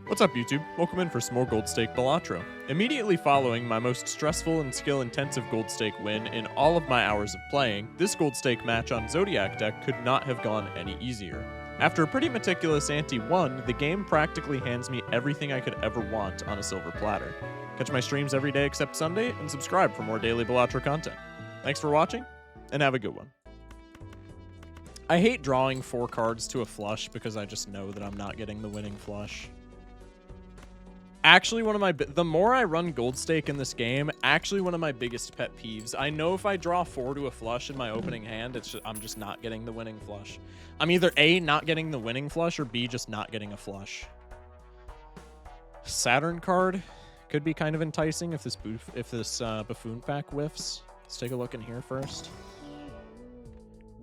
What's up, YouTube? Welcome in for some more Gold Stake Balatro. Immediately following my most stressful and skill-intensive Gold Stake win in all of my hours of playing, this Gold Stake match on Zodiac deck could not have gone any easier. After a pretty meticulous ante 1, the game practically hands me everything I could ever want on a silver platter. Catch my streams every day except Sunday, and subscribe for more daily Balatro content. Thanks for watching, and have a good one. I hate drawing 4 cards to a flush because I just know that I'm not getting the winning flush. Actually, the more I run Gold Stake in this game, actually one of my biggest pet peeves. I know if I draw 4 to a flush in my opening hand, I'm just not getting the winning flush. I'm either A, not getting the winning flush, or B, just not getting a flush. Saturn card could be kind of enticing if this Buffoon pack whiffs. Let's take a look in here first.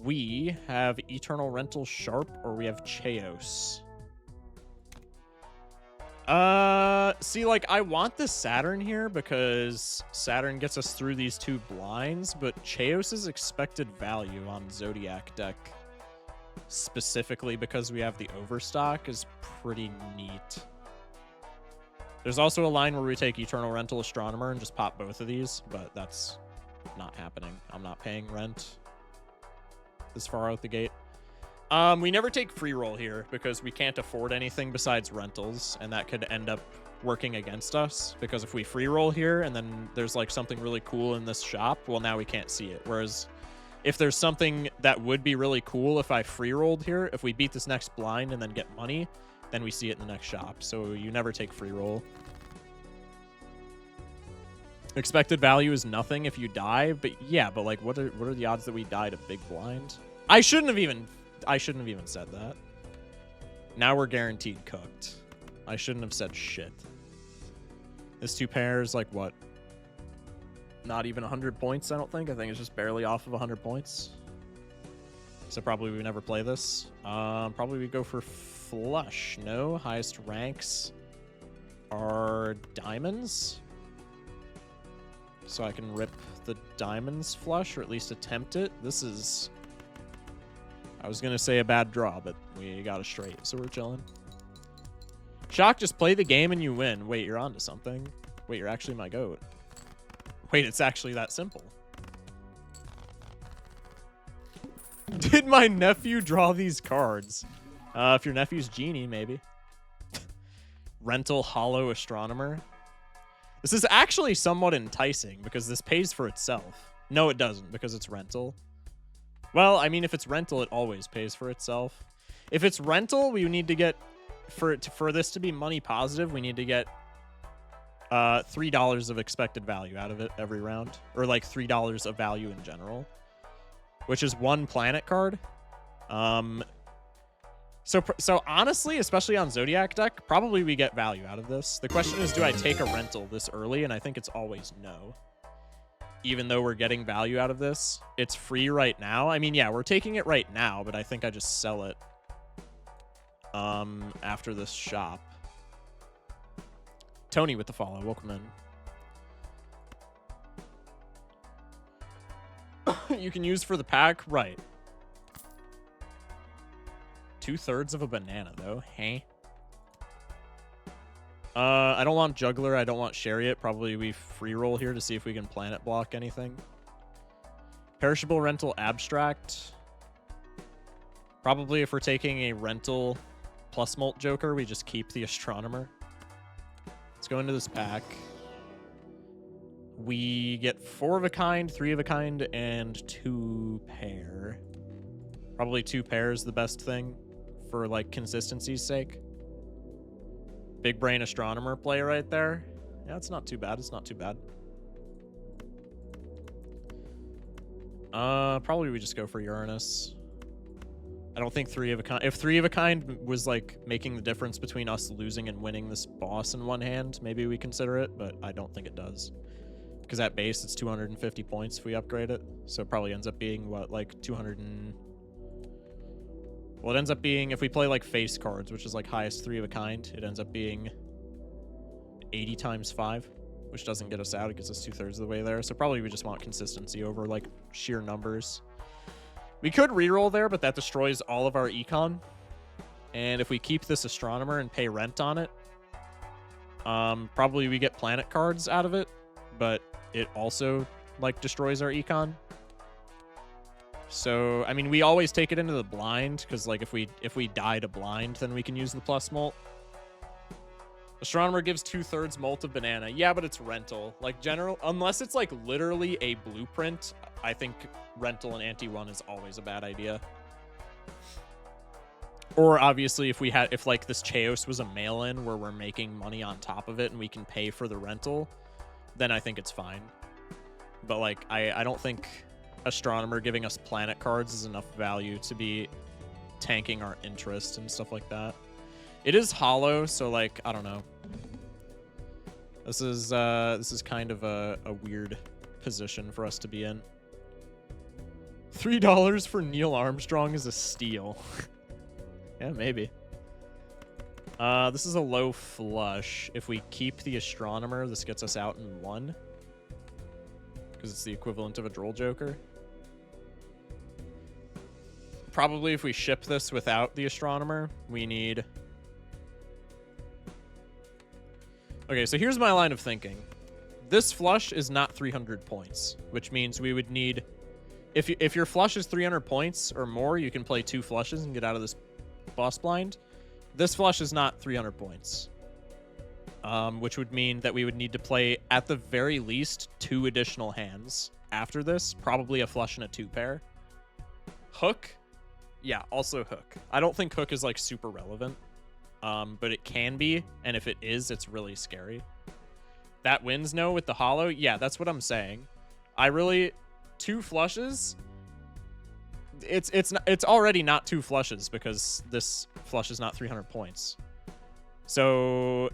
We have Eternal Rental Sharp, or we have Chaos. See, like, I want the Saturn here because Saturn gets us through these 2 blinds, but Chaos's expected value on Zodiac deck, specifically because we have the Overstock, is pretty neat. There's also a line where we take Eternal Rental Astronomer and just pop both of these, but that's not happening. I'm not paying rent this far out the gate. We never take free roll here because we can't afford anything besides rentals, and that could end up working against us, because if we free roll here and then there's like something really cool in this shop, well, now we can't see it. Whereas if there's something that would be really cool if I free rolled here, if we beat this next blind and then get money, then we see it in the next shop. So you never take free roll. Expected value is nothing if you die, but yeah, but like what are the odds that we die to big blind? I shouldn't have even said that. Now we're guaranteed cooked. I shouldn't have said shit. This 2 pairs, like what? Not even 100 points, I don't think. I think it's just barely off of 100 points. So probably we never play this. Probably we go for flush. No, highest ranks are diamonds. So I can rip the diamonds flush, or at least attempt it. This is... I was going to say a bad draw, but we got it straight, so we're chilling. Shock, just play the game and you win. Wait, you're onto something. Wait, you're actually my goat. Wait, it's actually that simple. Did my nephew draw these cards? If your nephew's Genie, maybe. Rental Hollow Astronomer. This is actually somewhat enticing because this pays for itself. No, it doesn't, because it's rental. Well, I mean, if it's rental, it always pays for itself. If it's rental, we need to get, for this to be money positive, we need to get $3 of expected value out of it every round. Or like $3 of value in general. Which is 1 planet card. So honestly, especially on Zodiac deck, probably we get value out of this. The question is, do I take a rental this early? And I think it's always no. Even though we're getting value out of this, it's free right now. I mean, yeah, we're taking it right now, but I think I just sell it after this shop. Tony with the follow. Welcome in. You can use for the pack. Right. 2/3 of a banana, though. Hey. I don't want Juggler. I don't want Chariot. Probably we free roll here to see if we can planet block anything. Perishable Rental Abstract. Probably if we're taking a rental plus Molt Joker, we just keep the Astronomer. Let's go into this pack. We get 4 of a kind, 3 of a kind, and 2 pair. Probably 2 pairs the best thing for like consistency's sake. Big brain Astronomer play right there. Yeah, it's not too bad. It's not too bad. Probably we just go for Uranus. I don't think 3 of a kind. If 3 of a kind was like making the difference between us losing and winning this boss in one hand, maybe we consider it, but I don't think it does. Because at base, it's 250 points if we upgrade it. So it probably ends up being, what, like 200 and... Well, it ends up being, if we play like face cards, which is like highest 3 of a kind, it ends up being 80 times 5, which doesn't get us out. It gets us 2/3 of the way there. So probably we just want consistency over like sheer numbers. We could reroll there, but that destroys all of our econ. And if we keep this Astronomer and pay rent on it, Probably we get planet cards out of it, but it also, like, destroys our econ. So, I mean, we always take it into the blind, because, like, if we die to blind, then we can use the plus molt. Astronomer gives 2/3 molt of banana. Yeah, but it's rental. Like, unless it's, like, literally a blueprint, I think rental and anti-1 is always a bad idea. Or, obviously, if like, this Chaos was a mail-in where we're making money on top of it and we can pay for the rental, then I think it's fine. But, like, I don't think Astronomer giving us planet cards is enough value to be tanking our interest and stuff like that. It is hollow, so, like, I don't know. This is kind of a weird position for us to be in. $3 for Neil Armstrong is a steal. Yeah, maybe. This is a low flush. If we keep the Astronomer, this gets us out in 1. Because it's the equivalent of a Droll Joker. Probably if we ship this without the Astronomer, we need... Okay, so here's my line of thinking. This flush is not 300 points, which means we would need... If your flush is 300 points or more, you can play 2 flushes and get out of this boss blind. This flush is not 300 points. Which would mean that we would need to play, at the very least, 2 additional hands after this. Probably a flush and a 2-pair. Hook? Yeah, also Hook. I don't think Hook is, like, super relevant. But it can be, and if it is, it's really scary. That wins no with the hollow? Yeah, that's what I'm saying. I really... 2 flushes? It's already not 2 flushes because this flush is not 300 points. So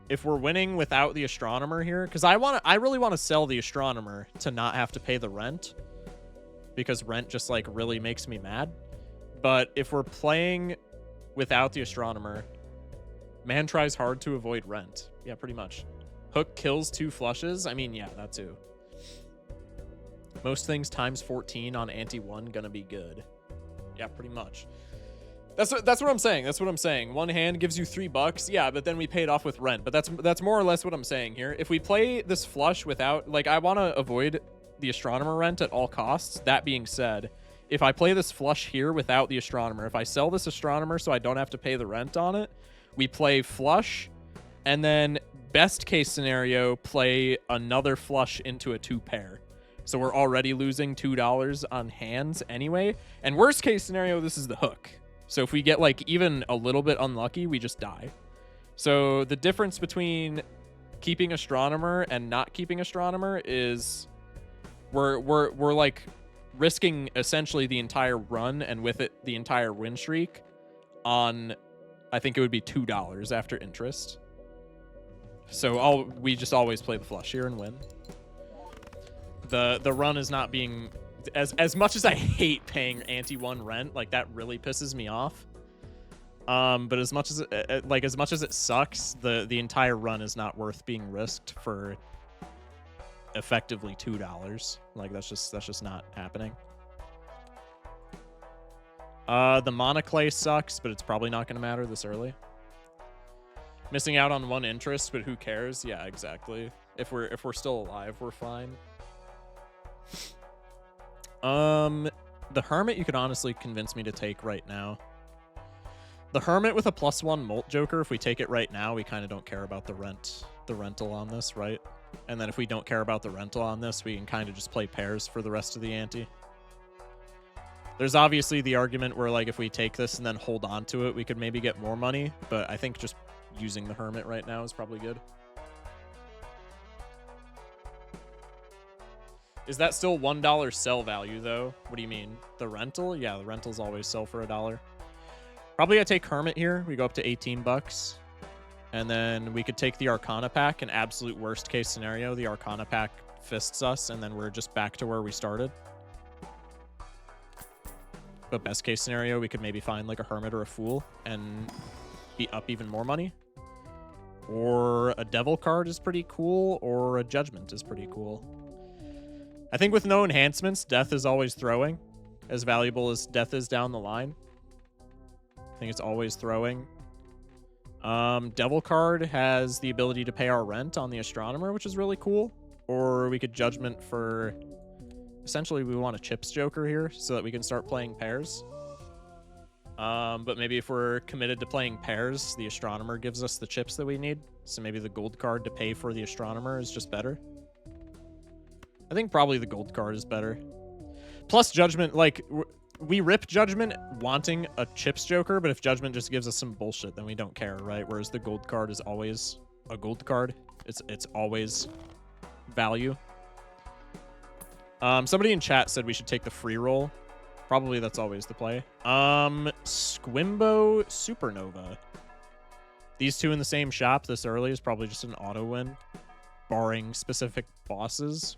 if we're winning without the Astronomer here, because I really want to sell the Astronomer to not have to pay the rent, because rent just, like, really makes me mad. But if we're playing without the Astronomer, man tries hard to avoid rent. Yeah, pretty much. Hook kills 2 flushes. I mean, yeah, that too. Most things times 14 on anti-1 gonna be good. Yeah, pretty much. That's what I'm saying. That's what I'm saying. 1 hand gives you $3. Yeah, but then we pay it off with rent. But that's more or less what I'm saying here. If we play this flush without, like, I want to avoid the Astronomer rent at all costs. That being said, if I play this flush here without the Astronomer, if I sell this Astronomer so I don't have to pay the rent on it, we play flush, and then best case scenario, play another flush into a 2-pair. So we're already losing $2 on hands anyway. And worst case scenario, this is the Hook. So if we get, like, even a little bit unlucky, we just die. So the difference between keeping Astronomer and not keeping Astronomer is we're like risking essentially the entire run, and with it the entire win streak on, I think it would be $2 after interest. So we just always play the flush here and win. The run is not being, as much as I hate paying anti-1 rent, like, that really pisses me off. But as much as it sucks, the entire run is not worth being risked for effectively $2. Like, that's just not happening. The Monoclay sucks, but it's probably not going to matter this early. Missing out on 1 interest, but who cares? Yeah, exactly. If we're still alive, we're fine. The Hermit you could honestly convince me to take right now. The Hermit with a +1 Molt Joker, if we take it right now, we kind of don't care about the rental on this, right? And then if we don't care about the rental on this, we can kind of just play pairs for the rest of the ante. There's obviously the argument where, like, if we take this and then hold on to it, we could maybe get more money, but I think just using the Hermit right now is probably good. Is that still $1 sell value, though? What do you mean? The rental? Yeah, the rentals always sell for $1. Probably gonna take Hermit here. We go up to $18. And then we could take the Arcana pack. An absolute worst case scenario, the Arcana pack fists us, and then we're just back to where we started. But best case scenario, we could maybe find, like, a Hermit or a Fool and be up even more money. Or a Devil card is pretty cool, or a Judgment is pretty cool. I think with no enhancements, Death is always throwing. As valuable as Death is down the line, I think it's always throwing. Devil card has the ability to pay our rent on the Astronomer, which is really cool. Or we could Judgment for... Essentially, we want a Chips Joker here so that we can start playing pairs. But maybe if we're committed to playing pairs, the Astronomer gives us the chips that we need. So maybe the gold card to pay for the Astronomer is just better. I think probably the gold card is better. Plus Judgment, like, we rip Judgment wanting a Chips Joker, but if Judgment just gives us some bullshit, then we don't care, right? Whereas the gold card is always a gold card. It's always value. Somebody in chat said we should take the free roll. Probably that's always the play. Squimbo Supernova. These two in the same shop this early is probably just an auto win, barring specific bosses.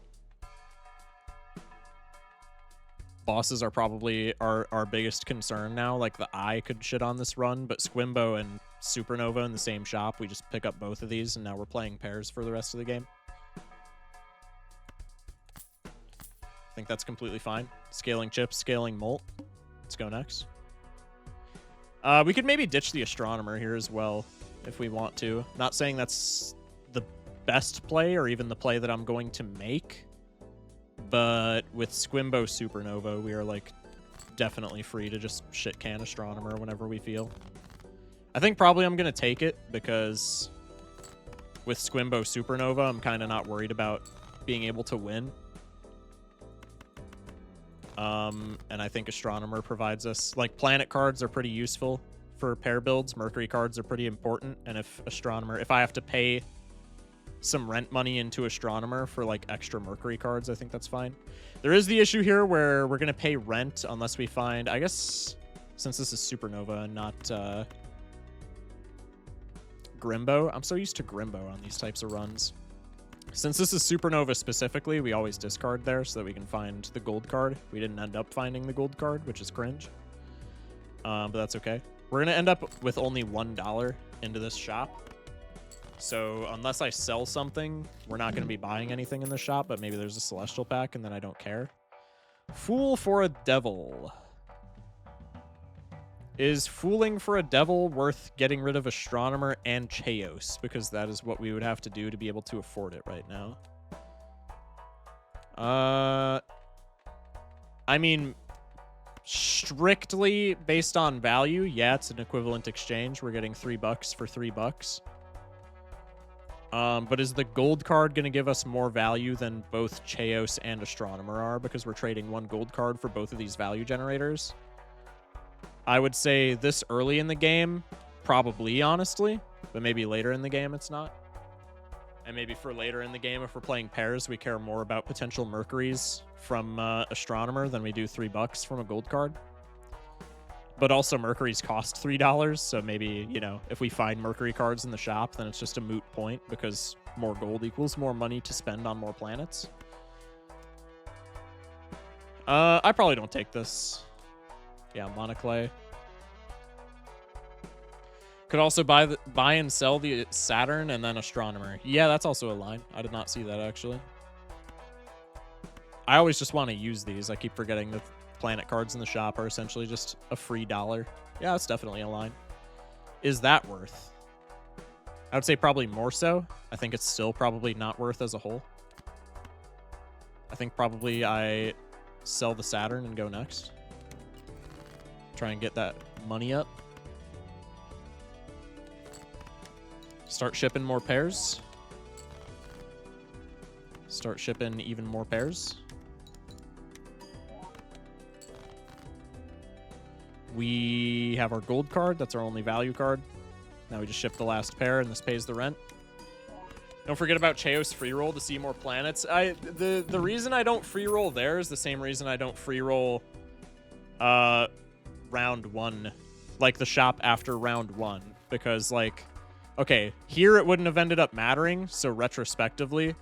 Bosses are probably our biggest concern now. Like, the Eye could shit on this run, but Squimbo and Supernova in the same shop, we just pick up both of these, and now we're playing pairs for the rest of the game. I think that's completely fine. Scaling chips, scaling molt. Let's go next. We could maybe ditch the Astronomer here as well, if we want to. Not saying that's the best play, or even the play that I'm going to make. But with Squimbo Supernova, we are, like, definitely free to just shit can Astronomer whenever we feel. I think probably I'm going to take it, because with Squimbo Supernova, I'm kind of not worried about being able to win. And I think Astronomer provides us... Like, planet cards are pretty useful for pair builds. Mercury cards are pretty important. And if Astronomer... If I have to pay some rent money into Astronomer for, like, extra Mercury cards, I think that's fine. There is the issue here where we're going to pay rent unless we find... I guess, since this is Supernova and not Grimbo. I'm so used to Grimbo on these types of runs. Since this is Supernova specifically, we always discard there so that we can find the gold card. We didn't end up finding the gold card, which is cringe. But that's okay. We're going to end up with only $1 into this shop. So unless I sell something, we're not going to be buying anything in the shop, but maybe there's a Celestial pack and then I don't care. Fool for a Devil. Is fooling for a devil worth getting rid of Astronomer and Chaos? Because that is what we would have to do to be able to afford it right now. I mean, strictly based on value, yeah, it's an equivalent exchange. We're getting $3 for $3. But is the gold card going to give us more value than both Chaos and Astronomer are? Because we're trading one gold card for both of these value generators. I would say this early in the game, probably, honestly. But maybe later in the game, it's not. And maybe for later in the game, if we're playing pairs, we care more about potential Mercuries from Astronomer than we do $3 from a gold card. But also, Mercuries cost $3, so maybe, you know, if we find Mercury cards in the shop, then it's just a moot point, because more gold equals more money to spend on more planets. I probably don't take this. Yeah, Monoclay. Could also buy and sell the Saturn and then Astronomer. Yeah, that's also a line. I did not see that, actually. I always just want to use these. I keep forgetting that planet cards in the shop are essentially just a free $1. Yeah, that's definitely a line. Is that worth? I would say probably more so. I think it's still probably not worth as a whole. I think probably I sell the Saturn and go next. Try and get that money up. Start shipping more pairs. Start shipping even more pairs. We have our gold card. That's our only value card. Now we just ship the last pair, and this pays the rent. Don't forget about Chaos free roll to see more planets. The reason I don't free roll there is the same reason I don't free roll round 1, like the shop after round 1, because, like, okay, here it wouldn't have ended up mattering, so retrospectively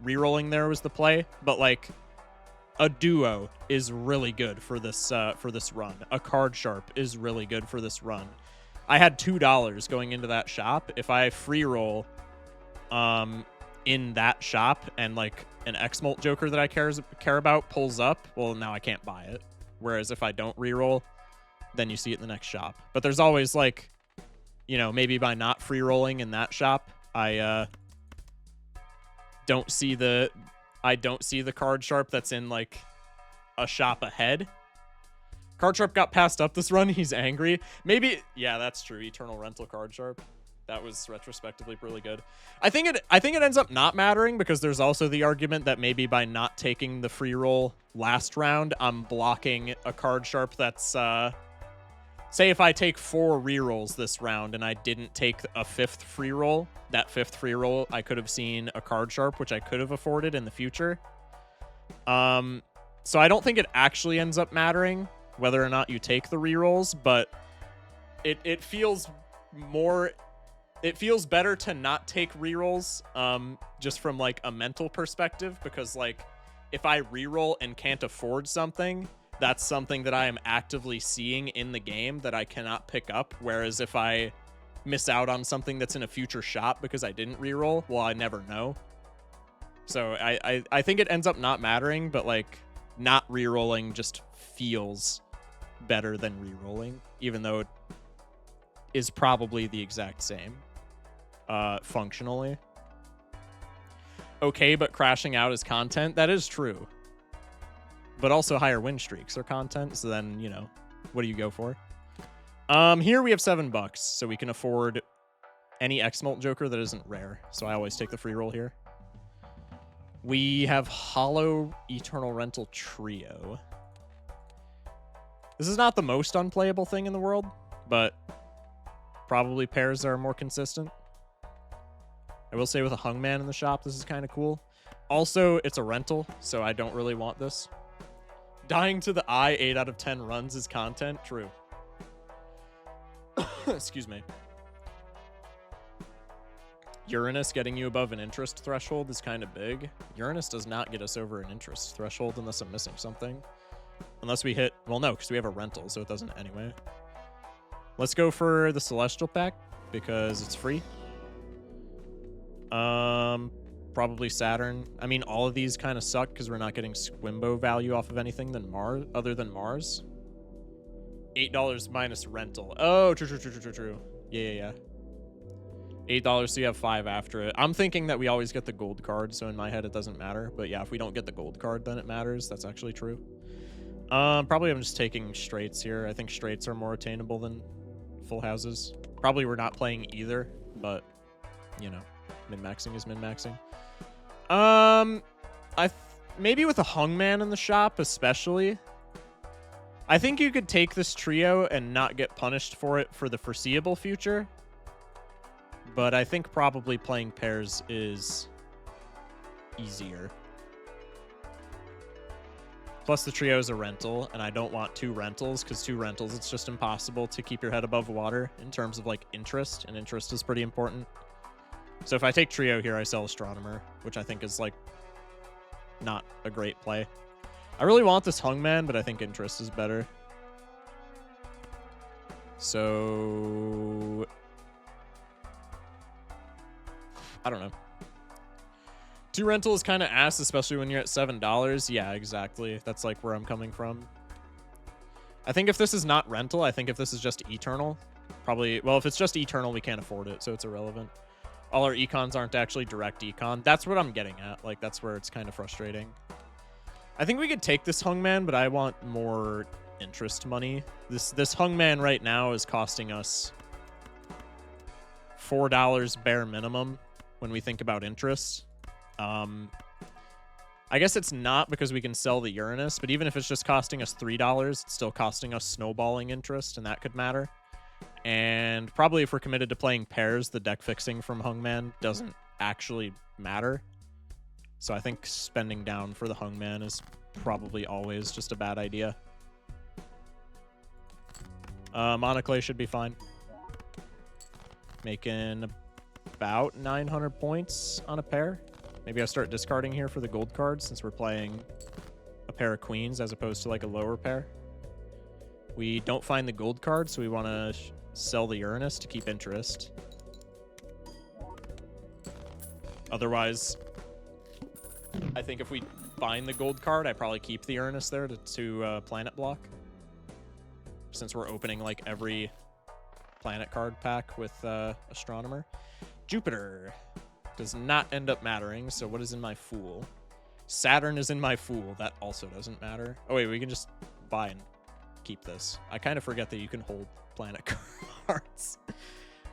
re-rolling there was the play, but, like, a duo is really good for this run. A card sharp is really good for this run. I had $2 going into that shop. If I free roll in that shop and, like, an X-Molt Joker that I care about pulls up, well, now I can't buy it. Whereas if I don't re-roll, then you see it in the next shop. But there's always, like, you know, maybe by not free rolling in that shop, I don't see the card sharp that's in like a shop ahead. Card sharp got passed up this run. He's angry. Maybe, yeah, that's true. Eternal rental card sharp. That was retrospectively really good. I think it ends up not mattering because there's also the argument that maybe by not taking the free roll last round, I'm blocking a card sharp that's say if I take 4 rerolls this round and I didn't take a 5th free roll, that 5th free roll I could have seen a card sharp, which I could have afforded in the future. So I don't think it actually ends up mattering whether or not you take the rerolls, but it feels better to not take rerolls, just from like a mental perspective, because like if I reroll and can't afford something, that's something that I am actively seeing in the game that I cannot pick up. Whereas if I miss out on something that's in a future shop because I didn't reroll, well, I never know. So I think it ends up not mattering, but like not rerolling just feels better than rerolling, even though it is probably the exact same functionally. Okay, but crashing out is content. That is true. But also higher win streaks are content, so then, you know, what do you go for? Here we have $7, so we can afford any X-Molt Joker that isn't rare. So I always take the free roll here. We have Hollow Eternal Rental Trio. This is not the most unplayable thing in the world, but probably pairs that are more consistent. I will say with a Hungman in the shop, this is kind of cool. Also, it's a rental, so I don't really want this. Dying to the eye 8 out of 10 runs is content. True. Excuse me. Uranus getting you above an interest threshold is kind of big. Uranus does not get us over an interest threshold unless I'm missing something. Unless we hit... Well, no, because we have a rental, so it doesn't anyway. Let's go for the Celestial Pack, because it's free. Probably Saturn. I mean, all of these kind of suck because we're not getting Squimbo value off of anything other than Mars. $8 minus rental. Oh, true. Yeah. $8, so you have 5 after it. I'm thinking that we always get the gold card, so in my head it doesn't matter. But yeah, if we don't get the gold card, then it matters. That's actually true. Probably I'm just taking straights here. I think straights are more attainable than full houses. Probably we're not playing either, but, you know, min-maxing is min-maxing. Maybe with a Hungman in the shop, especially. I think you could take this trio and not get punished for it for the foreseeable future. But I think probably playing pairs is easier. Plus the trio is a rental, and I don't want 2 rentals, because 2 rentals, it's just impossible to keep your head above water in terms of like interest, and interest is pretty important. So if I take trio here, I sell Astronomer, which I think is like not a great play. I really want this Hungman, but I think interest is better. So I don't know. 2 rental is kind of ass, especially when you're at $7. Yeah, exactly. That's like where I'm coming from. I think if this is not rental, I think if this is just Eternal, probably, well, if it's just Eternal, we can't afford it, so it's irrelevant. All our econs aren't actually direct econ. That's what I'm getting at. Like, that's where it's kind of frustrating. I think we could take this Hungman, but I want more interest money. This Hungman right now is costing us $4 bare minimum when we think about interest. I guess it's not because we can sell the Uranus, but even if it's just costing us $3, it's still costing us snowballing interest, and that could matter. And probably if we're committed to playing pairs, the deck fixing from Hungman doesn't actually matter. So I think spending down for the Hungman is probably always just a bad idea. Monoclay should be fine. Making about 900 points on a pair. Maybe I'll start discarding here for the gold card since we're playing a pair of queens as opposed to like a lower pair. We don't find the gold card, so we want to sell the Uranus to keep interest. Otherwise, I think if we find the gold card, I probably keep the Uranus there to planet block. Since we're opening like every planet card pack with Astronomer. Jupiter does not end up mattering, so what is in my Fool? Saturn is in my Fool. That also doesn't matter. Oh, wait, we can just buy and keep this. I kind of forget that you can hold planet cards.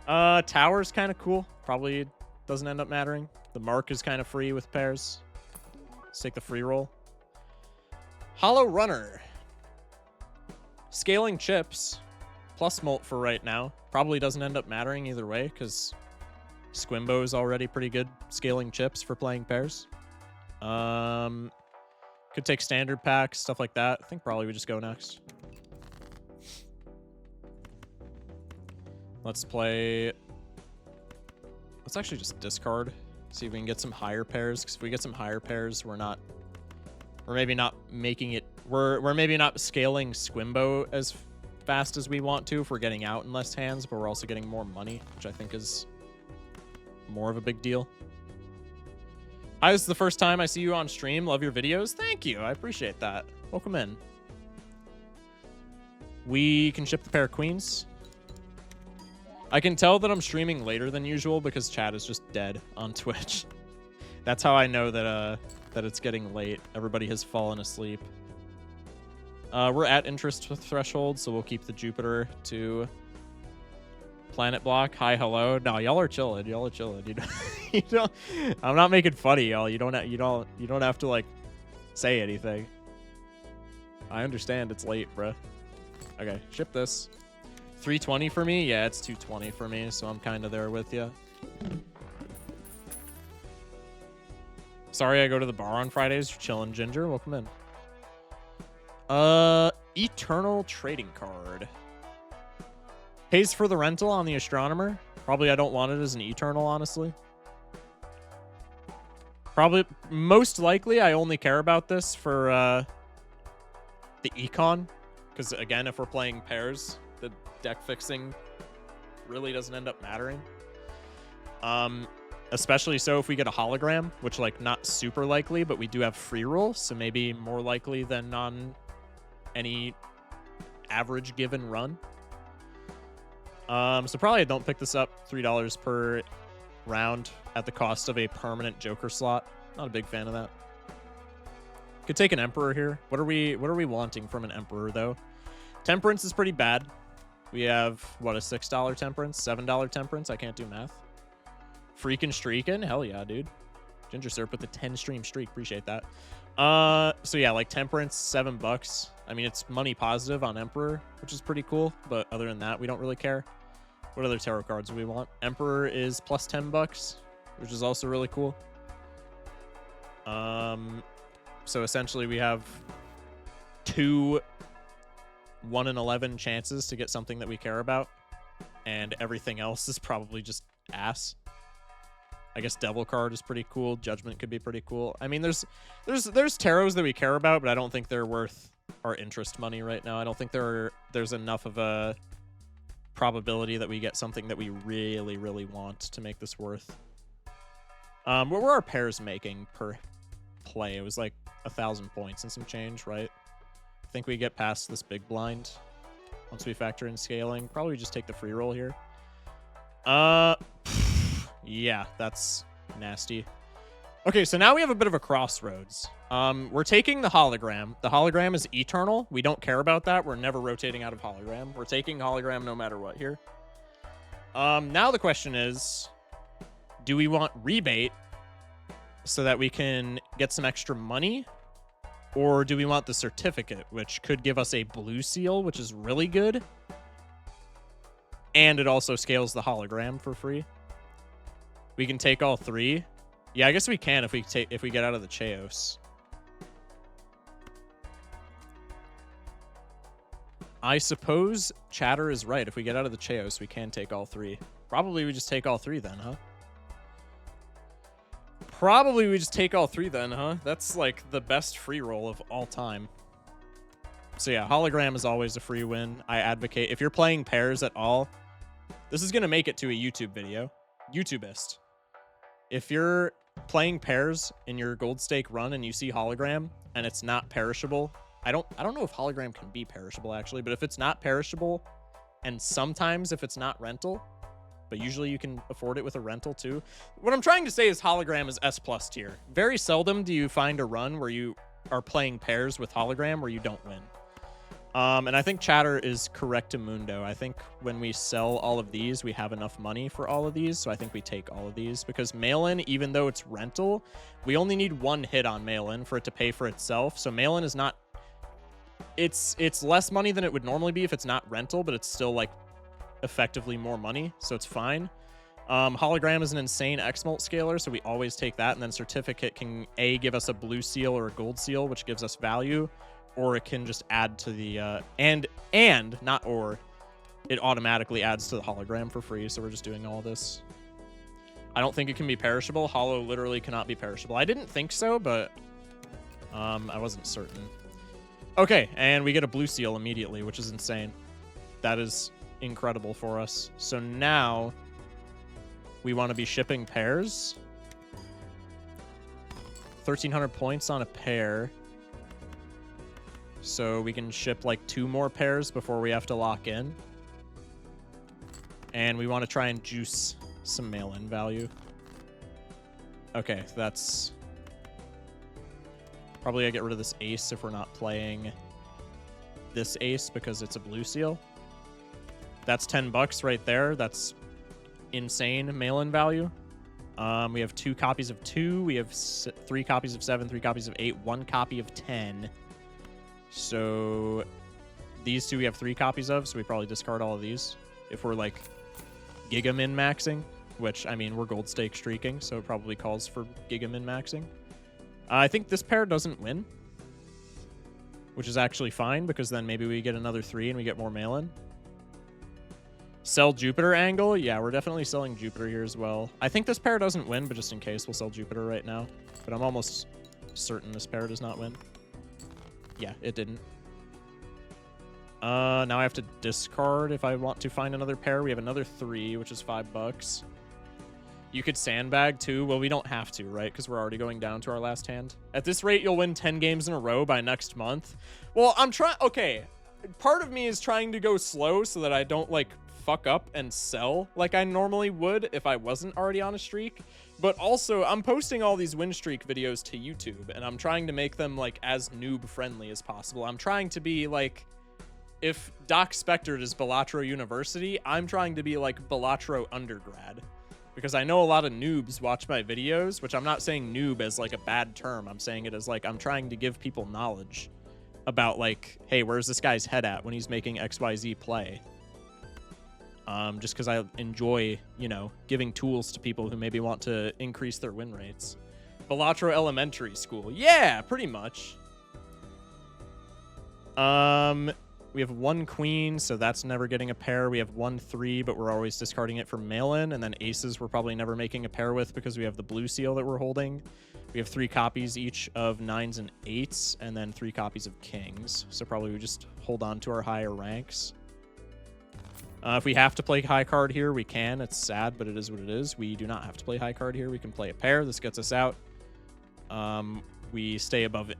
Tower's kind of cool. Probably doesn't end up mattering. The Mark is kind of free with pairs. Let's take the free roll. Hollow Runner. Scaling chips. Plus Molt for right now. Probably doesn't end up mattering either way, because Squimbo is already pretty good scaling chips for playing pairs. Could take standard packs, stuff like that. I think probably we just go next. Let's play... Let's actually just discard. See if we can get some higher pairs, because if we get some higher pairs, we're maybe not making it... We're maybe not scaling Squimbo as fast as we want to if we're getting out in less hands, but we're also getting more money, which I think is more of a big deal. Hi, this is the first time I see you on stream. Love your videos. Thank you. I appreciate that. Welcome in. We can ship the pair of queens. I can tell that I'm streaming later than usual because chat is just dead on Twitch. That's how I know that it's getting late. Everybody has fallen asleep. We're at interest threshold, so we'll keep the Jupiter to planet block. Hi, hello. No, y'all are chilling. Y'all are chilling. You don't. I'm not making fun of y'all. You don't have to like say anything. I understand it's late, bruh. Okay, ship this. 320 for me? Yeah, it's 220 for me, so I'm kind of there with you. Sorry I go to the bar on Fridays. You're chilling, Ginger. Welcome in. Eternal Trading Card. Pays for the rental on the Astronomer. Probably I don't want it as an Eternal, honestly. Probably, most likely, I only care about this for the Econ. Because, again, if we're playing pairs, the deck fixing really doesn't end up mattering. Especially so if we get a hologram, which, like, not super likely, but we do have free roll, so maybe more likely than on any average given run. So probably I don't pick this up. $3 per round at the cost of a permanent Joker slot. Not a big fan of that. Could take an Emperor here. What are we wanting from an Emperor, though? Temperance is pretty bad. We have, what, a $6 Temperance? $7 Temperance? I can't do math. Freaking streaking? Hell yeah, dude. Ginger Syrup with the 10-stream streak. Appreciate that. So yeah, like Temperance, $7. I mean, it's money positive on Emperor, which is pretty cool. But other than that, we don't really care. What other tarot cards do we want? Emperor is plus $10, which is also really cool. So essentially we have 2 1 in 11 chances to get something that we care about, and everything else is probably just ass. I guess Devil card is pretty cool. Judgment could be pretty cool. I mean, there's tarots that we care about, but I don't think they're worth our interest money right now. I don't think there's enough of a probability that we get something that we really, really want to make this worth. What were our pairs making per play? It was like 1,000 points and some change, right? I think we get past this big blind once we factor in scaling. Probably just take the free roll here. Yeah, that's nasty. Okay, so now we have a bit of a crossroads. We're taking the hologram. The hologram is eternal. We don't care about that. We're never rotating out of hologram. We're taking hologram no matter what here. Now the question is, do we want rebate so that we can get some extra money? Or do we want the certificate, which could give us a blue seal, which is really good. And it also scales the hologram for free. We can take all 3. Yeah, I guess we can if we get out of the Chaos. I suppose Chatter is right. If we get out of the Chaos, we can take all 3. Probably we just take all 3 then, huh? Probably we just take all 3 then, huh? That's like the best free roll of all time. So yeah, hologram is always a free win. I advocate, if you're playing pairs at all, this is going to make it to a YouTube video. YouTubeist. If you're playing pairs in your gold stake run and you see hologram and it's not perishable, I don't know if hologram can be perishable actually, but if it's not perishable and sometimes if it's not rental, but usually you can afford it with a rental too. What I'm trying to say is hologram is S+ tier. Very seldom do you find a run where you are playing pairs with hologram where you don't win. And I think Chatter is correctamundo. I think when we sell all of these, we have enough money for all of these, so I think we take all of these. Because mail-in, even though it's rental, we only need one hit on mail-in for it to pay for itself. So mail-in is not... It's less money than it would normally be if it's not rental, but it's still, like, effectively more money, so it's fine. Hologram is an insane X-Molt scaler, so we always take that, and then certificate can give us a blue seal or a gold seal, which gives us value, or it can just add to the and not or it automatically adds to the hologram for free, so we're just doing all this. I don't think it can be perishable. Holo literally cannot be perishable. I didn't think so, but I wasn't certain. Okay, and we get a blue seal immediately, which is insane. That is incredible for us. So now we want to be shipping pairs. 1,300 points on a pair. So we can ship like 2 more pairs before we have to lock in. And we want to try and juice some mail-in value. Okay, that's... Probably I get rid of this ace if we're not playing this ace because it's a blue seal. That's $10 right there. That's insane mail-in value. We have 2 copies of 2. We have 3 copies of 7, 3 copies of 8, 1 copy of 10. So these 2 we have 3 copies of, so we probably discard all of these if we're like giga min maxing, which I mean we're gold stake streaking, so it probably calls for giga min maxing. I think this pair doesn't win, which is actually fine because then maybe we get another 3 and we get more mail-in. Sell Jupiter angle. Yeah, we're definitely selling Jupiter here as well. I think this pair doesn't win, but just in case, we'll sell Jupiter right now. But I'm almost certain this pair does not win. Yeah, it didn't. Now I have to discard if I want to find another pair. We have another 3, which is $5. You could sandbag too. Well, we don't have to, right? Because we're already going down to our last hand. At this rate, you'll win 10 games in a row by next month. Well, I'm trying... Okay. Part of me is trying to go slow so that I don't, like, fuck up and sell like I normally would if I wasn't already on a streak. But also, I'm posting all these win streak videos to YouTube, and I'm trying to make them, like, as noob-friendly as possible. I'm trying to be, like... If Doc Spector is Balatro University, I'm trying to be, like, Balatro undergrad. Because I know a lot of noobs watch my videos, which I'm not saying noob as, like, a bad term. I'm saying it as, like, I'm trying to give people knowledge about, like, hey, where's this guy's head at when he's making XYZ play? Just because I enjoy, you know, giving tools to people who maybe want to increase their win rates. Balatro Elementary School. Yeah, pretty much. We have 1 queen, so that's never getting a pair. We have 1 3, but we're always discarding it for mail-in. And then aces we're probably never making a pair with because we have the blue seal that we're holding. We have 3 copies each of 9s and 8s, and then 3 copies of kings. So probably we just hold on to our higher ranks. If we have to play high card here, we can. It's sad, but it is what it is. We do not have to play high card here. We can play a pair. This gets us out. We stay above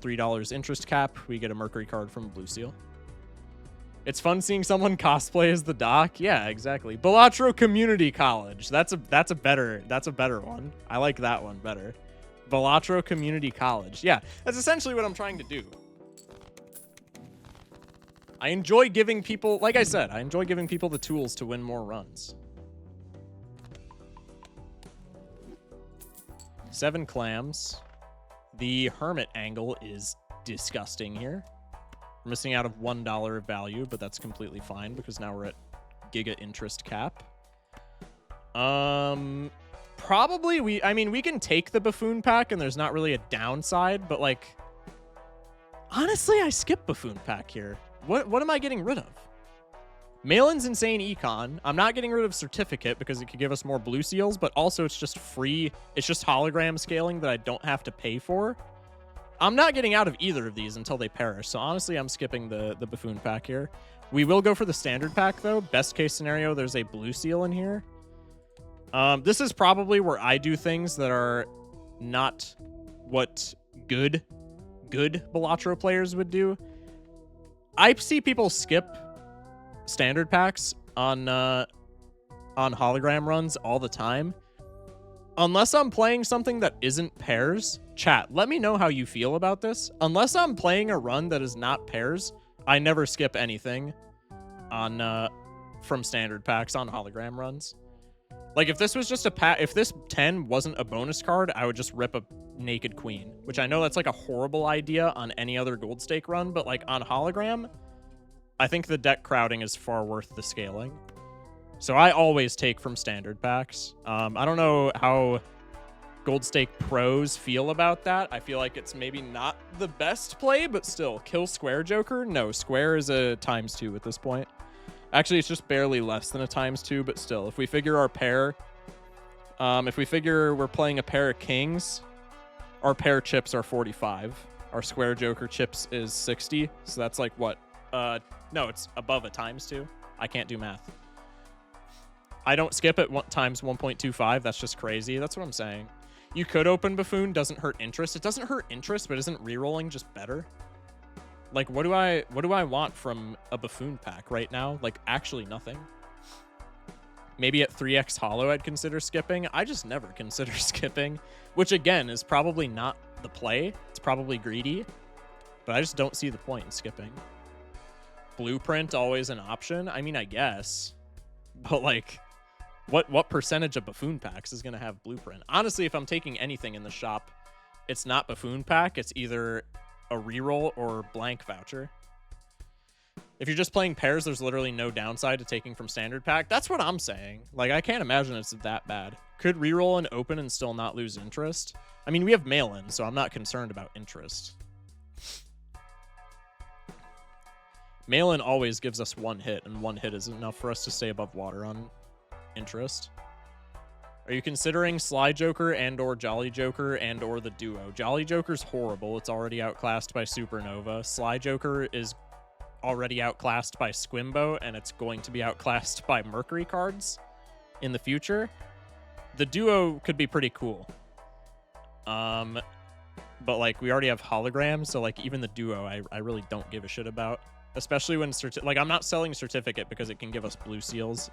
$3 interest cap. We get a Mercury card from Blue Seal. It's fun seeing someone cosplay as the Doc. Yeah, exactly. Balatro Community College. That's a better one. I like that one better. Balatro Community College. Yeah, that's essentially what I'm trying to do. I enjoy giving people, like I said, I enjoy giving people the tools to win more runs. 7 clams. The Hermit angle is disgusting here. We're missing out of $1 of value, but that's completely fine because now we're at giga interest cap. Probably we can take the Buffoon pack and there's not really a downside, but like, honestly, I skip Buffoon pack here. What am I getting rid of? Malin's insane econ. I'm not getting rid of certificate because it could give us more blue seals, but also it's just free. It's just hologram scaling that I don't have to pay for. I'm not getting out of either of these until they perish. So honestly, I'm skipping the Buffoon pack here. We will go for the standard pack though. Best case scenario, there's a blue seal in here. This is probably where I do things that are not what good Balatro players would do. I see people skip standard packs on hologram runs all the time. Unless I'm playing something that isn't pairs, chat, let me know how you feel about this. Unless I'm playing a run that is not pairs, I never skip anything on from standard packs on hologram runs. Like, if this was just a pack, if this 10 wasn't a bonus card, I would just rip a naked queen, which I know that's like a horrible idea on any other gold stake run, but like on hologram, I think the deck crowding is far worth the scaling. So I always take from standard packs. I don't know how gold stake pros feel about that. I feel like it's maybe not the best play, but still, kill square Joker? No, square is a ×2 at this point. Actually, it's just barely less than a ×2, but still, if we figure our pair, if we figure we're playing a pair of kings, our pair chips are 45. Our square Joker chips is 60, so that's like what? No, it's above a ×2. I can't do math. I don't skip it times 1.25. That's just crazy. That's what I'm saying. You could open Buffoon. Doesn't hurt interest. It doesn't hurt interest, but isn't rerolling just better? Like, what do I want from a Buffoon pack right now? Like, actually nothing. Maybe at 3x Hollow I'd consider skipping. I just never consider skipping, which again is probably not the play. It's probably greedy, but I just don't see the point in skipping. Blueprint always an option. I mean, I guess, but like, what percentage of Buffoon packs is going to have Blueprint? Honestly, if I'm taking anything in the shop, it's not Buffoon pack. It's either a reroll or blank voucher. If you're just playing pairs, there's literally no downside to taking from standard pack. That's what I'm saying. Like, I can't imagine it's that bad. Could reroll and open and still not lose interest. I mean, we have mail-in, so I'm not concerned about interest. Mail-in always gives us one hit, and one hit is enough for us to stay above water on interest. Are you considering Sly Joker and or Jolly Joker and or the duo? Jolly Joker's horrible. It's already outclassed by Supernova. Sly Joker is already outclassed by Squimbo, and it's going to be outclassed by Mercury cards in the future. The duo could be pretty cool. But like, we already have holograms, so like even the duo I really don't give a shit about. Especially when like, I'm not selling Certificate because it can give us blue seals.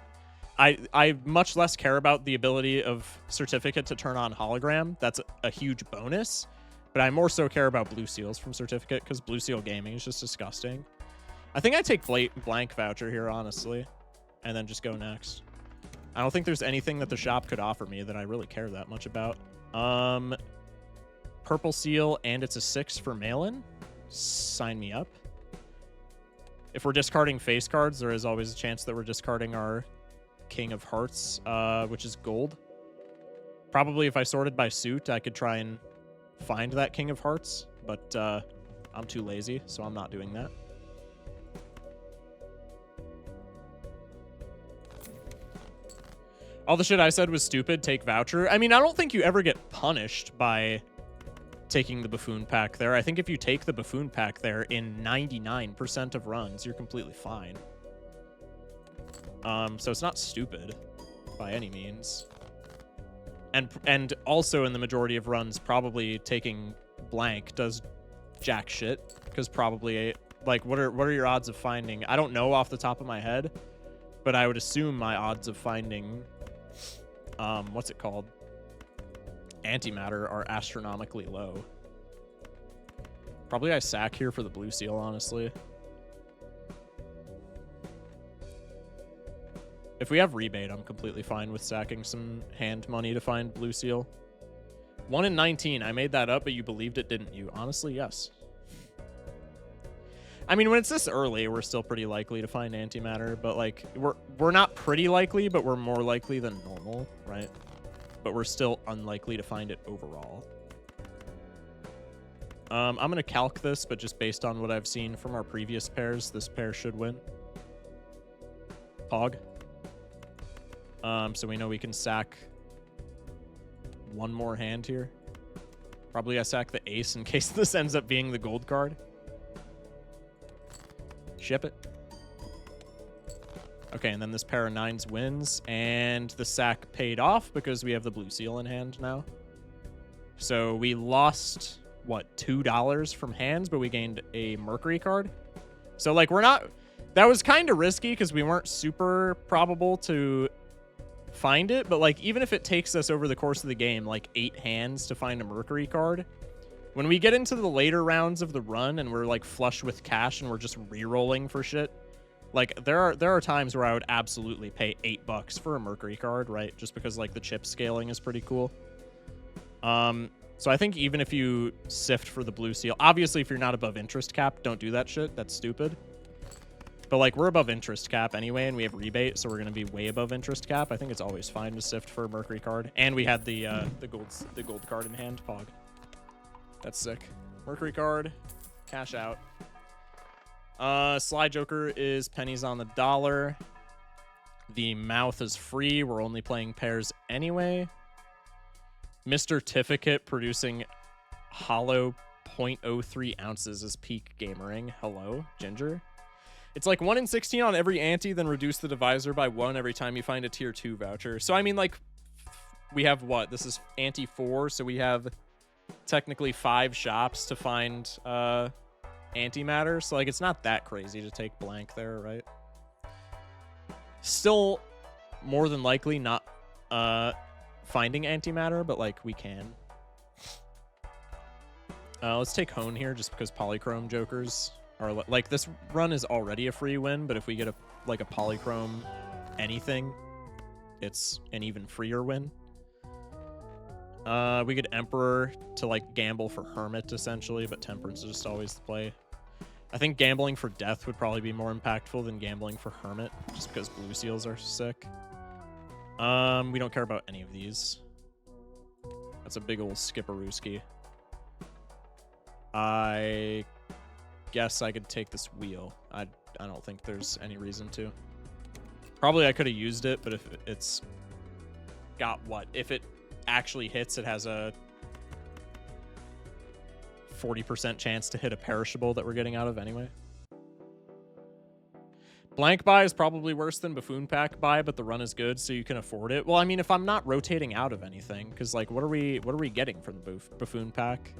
I much less care about the ability of Certificate to turn on hologram. That's a huge bonus. But I more so care about blue seals from Certificate because blue seal gaming is just disgusting. I think I take blank voucher here, honestly, and then just go next. I don't think there's anything that the shop could offer me that I really care that much about. Purple seal, and it's a 6 for mail-in. Sign me up. If we're discarding face cards, there is always a chance that we're discarding our King of Hearts, which is gold. Probably if I sorted by suit, I could try and find that King of Hearts, but I'm too lazy, so I'm not doing that. All the shit I said was stupid. Take voucher. I mean, I don't think you ever get punished by taking the Buffoon pack there. I think if you take the Buffoon pack there in 99% of runs, you're completely fine. So it's not stupid by any means. And also in the majority of runs, probably taking blank does jack shit, because probably, like, what are your odds of finding? I don't know off the top of my head, but I would assume my odds of finding what's it called? Antimatter are astronomically low. Probably I sack here for the blue seal, honestly. If we have rebate, I'm completely fine with sacking some hand money to find blue seal. 1 in 19. I made that up, but you believed it, didn't you? Honestly, yes. I mean, when it's this early, we're still pretty likely to find antimatter, but like, we're not pretty likely, but we're more likely than normal, right? But we're still unlikely to find it overall. I'm going to calc this, but just based on what I've seen from our previous pairs, this pair should win. Pog. So we know we can sack one more hand here. Probably I sack the ace in case this ends up being the gold card. Ship it. Okay, and then this pair of 9s wins, and the sack paid off because we have the blue seal in hand now. So we lost, what, $2 from hands, but we gained a Mercury card. So, like, we're not... That was kind of risky because we weren't super probable to find it, but like even if it takes us over the course of the game like 8 hands to find a Mercury card, when we get into the later rounds of the run and we're like flush with cash and we're just re-rolling for shit, like there are times where I would absolutely pay $8 for a Mercury card, right? Just because like the chip scaling is pretty cool. So I think even if you sift for the blue seal, obviously if you're not above interest cap, don't do that shit. That's stupid. But like we're above interest cap anyway, and we have rebate, so we're gonna be way above interest cap. I think it's always fine to sift for a Mercury card, and we had the gold card in hand. Pog. That's sick. Mercury card, cash out. Sly Joker is pennies on the dollar. The mouth is free. We're only playing pairs anyway. Mr. Tificate producing hollow 0.03 ounces is peak gamering. Hello, Ginger. It's like 1 in 16 on every ante, then reduce the divisor by 1 every time you find a tier 2 voucher. So, I mean, like, we have what? This is ante 4, so we have technically 5 shops to find antimatter. So, like, it's not that crazy to take blank there, right? Still, more than likely not finding antimatter, but, like, we can. Let's take Hone here, just because Polychrome Jokers... Or like this run is already a free win, but if we get a polychrome anything, it's an even freer win. We get Emperor to like gamble for Hermit essentially, but Temperance is just always the play. I think gambling for Death would probably be more impactful than gambling for Hermit, just because blue seals are sick. We don't care about any of these. That's a big old skipperooski. I guess I could take this wheel. I don't think there's any reason to. Probably I could have used it, but if it's got what? If it actually hits, it has a 40% chance to hit a perishable that we're getting out of anyway. Blank buy is probably worse than Buffoon Pack buy, but the run is good, so you can afford it. Well, I mean, if I'm not rotating out of anything, because like, what are we getting from the Buffoon Pack?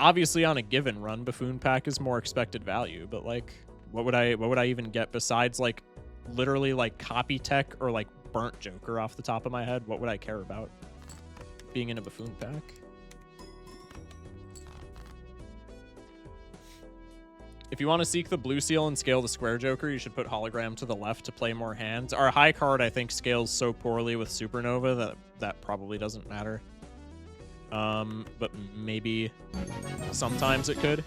Obviously, on a given run, Buffoon Pack is more expected value, but like, what would I even get besides like, literally like Copy Tech or like Burnt Joker off the top of my head? What would I care about being in a Buffoon Pack? If you want to seek the blue seal and scale the square Joker, you should put Hologram to the left to play more hands. Our high card, I think, scales so poorly with Supernova that probably doesn't matter. But maybe sometimes it could.